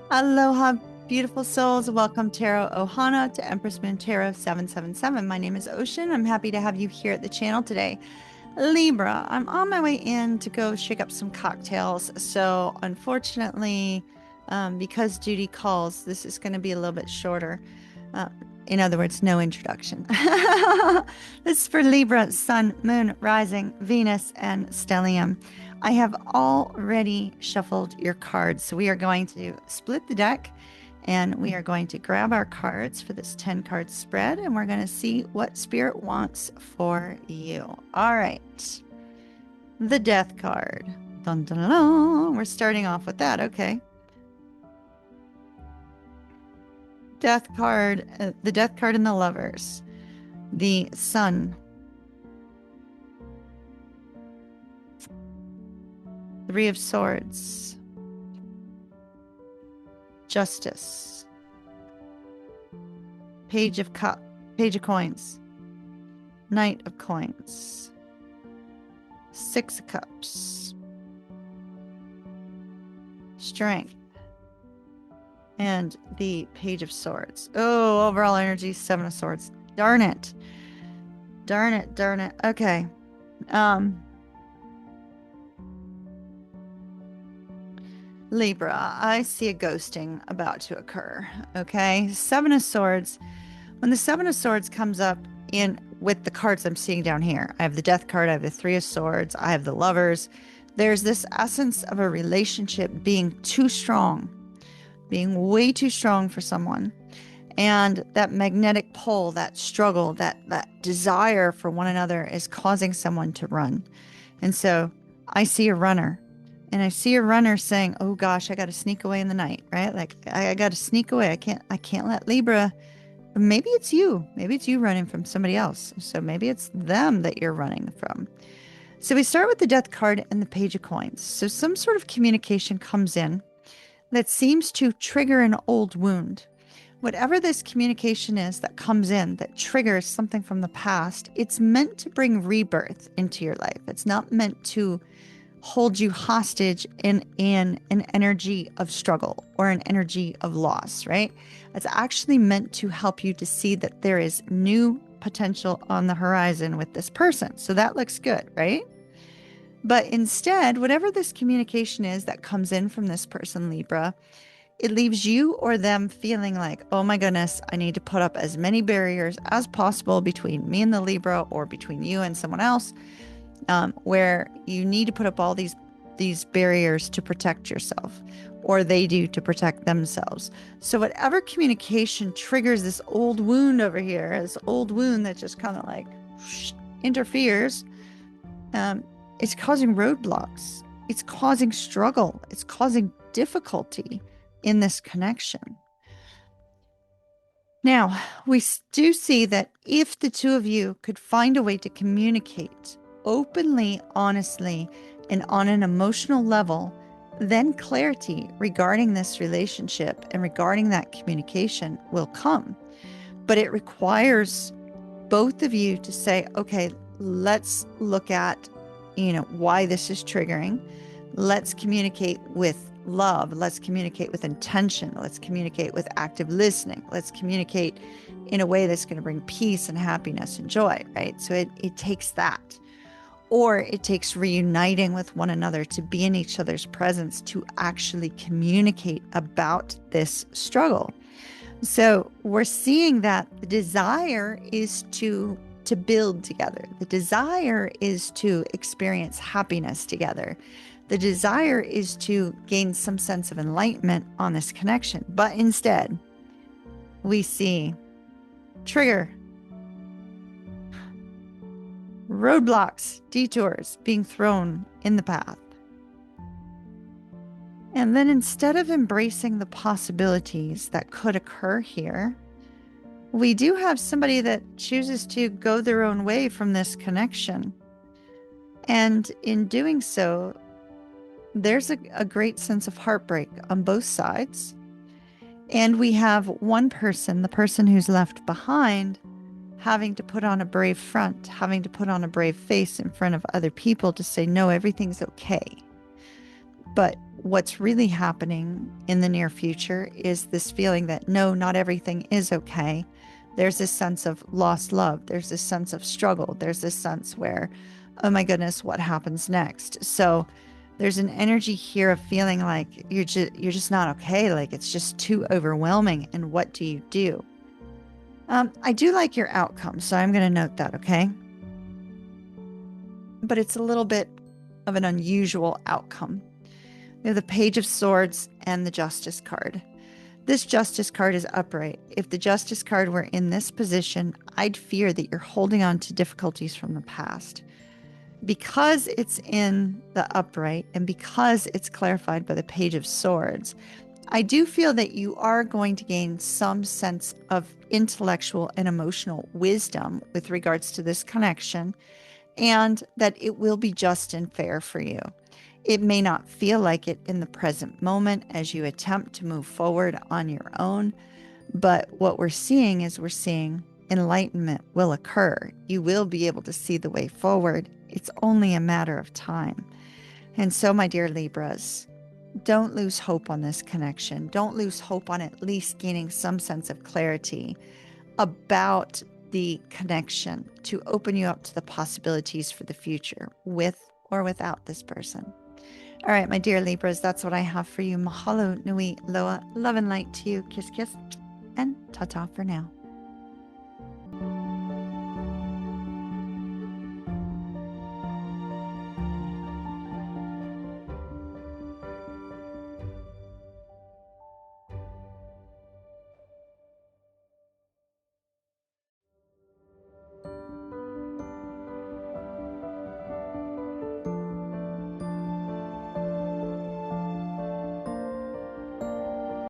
Aloha, beautiful souls. Welcome, Tarot Ohana, to Empress Moon Tarot 777. My name is Ocean. I'm happy to have you here at the channel today. Libra, I'm on my way in to go shake up some cocktails. So, unfortunately, because duty calls, this is going to be a little bit shorter. Uh, in other words, no introduction. This is for Libra, Sun, Moon, Rising, Venus, and Stellium. I have already shuffled your cards. So we are going to split the deck and we are going to grab our cards for this 10 card spread and we're going to see what Spirit wants for you. All right. The Death card. Dun, dun, dun, dun. We're starting off with that. Okay. Death card, the Death card and the Lovers. The Sun. Three of Swords. Justice. Page of Coins. Knight of Coins. Six of Cups. Strength. And the Page of Swords. Oh, overall energy, Seven of Swords. Darn it. Darn it, darn it. Okay. Libra, I see a ghosting about to occur. Okay. Seven of Swords. When the Seven of Swords comes up in with the cards I'm seeing down here, I have the Death card, I have the Three of Swords, I have the Lovers. There's this essence of a relationship being too strong, being way too strong for someone. And that magnetic pull, that struggle, that desire for one another is causing someone to run. And so I see a runner. And I see a runner saying, oh gosh, I got to sneak away in the night, right? Like I got to sneak away. I can't let Libra. Maybe it's you. Maybe it's you running from somebody else. So maybe it's them that you're running from. So we start with the Death card and the Page of Coins. So some sort of communication comes in that seems to trigger an old wound. Whatever this communication is that comes in that triggers something from the past, it's meant to bring rebirth into your life. It's not meant to hold you hostage in an energy of struggle or an energy of loss, right? It's actually meant to help you to see that there is new potential on the horizon with this person. So that looks good, right? But instead, whatever this communication is that comes in from this person, Libra, it leaves you or them feeling like, oh my goodness, I need to put up as many barriers as possible between me and the Libra or between you and someone else. Where you need to put up all these barriers to protect yourself, or they do to protect themselves. So whatever communication triggers this old wound over here, this old wound that just kind of like interferes, it's causing roadblocks. It's causing struggle. It's causing difficulty in this connection. Now, we do see that if the two of you could find a way to communicate openly, honestly, and on an emotional level, then clarity regarding this relationship and regarding that communication will come. But it requires both of you to say, okay, let's look at, why this is triggering. Let's communicate with love. Let's communicate with intention. Let's communicate with active listening. Let's communicate in a way that's going to bring peace and happiness and joy, right? So it takes that. Or it takes reuniting with one another to be in each other's presence to actually communicate about this struggle. So we're seeing that the desire is to build together. The desire is to experience happiness together. The desire is to gain some sense of enlightenment on this connection. But instead, we see trigger, roadblocks, detours being thrown in the path. And then instead of embracing the possibilities that could occur here, we do have somebody that chooses to go their own way from this connection. And in doing so, there's a great sense of heartbreak on both sides. And we have one person, the person who's left behind, having to put on a brave front, having to put on a brave face in front of other people to say, no, everything's okay. But what's really happening in the near future is this feeling that no, not everything is okay. There's this sense of lost love. There's this sense of struggle. There's this sense where, oh my goodness, what happens next? So there's an energy here of feeling like you're just not okay. Like it's just too overwhelming. And what do you do? I do like your outcome, so I'm going to note that, okay? But it's a little bit of an unusual outcome. We have the Page of Swords and the Justice card. This Justice card is upright. If the Justice card were in this position, I'd fear that you're holding on to difficulties from the past. Because it's in the upright and because it's clarified by the Page of Swords, I do feel that you are going to gain some sense of intellectual and emotional wisdom with regards to this connection, and that it will be just and fair for you. It may not feel like it in the present moment as you attempt to move forward on your own, but what we're seeing is we're seeing enlightenment will occur. You will be able to see the way forward. It's only a matter of time. And so, my dear Libras, don't lose hope on this connection. Don't lose hope on at least gaining some sense of clarity about the connection to open you up to the possibilities for the future with or without this person. All right, my dear Libras, that's what I have for you. Mahalo nui loa. Love and light to you. Kiss, kiss. And ta-ta for now.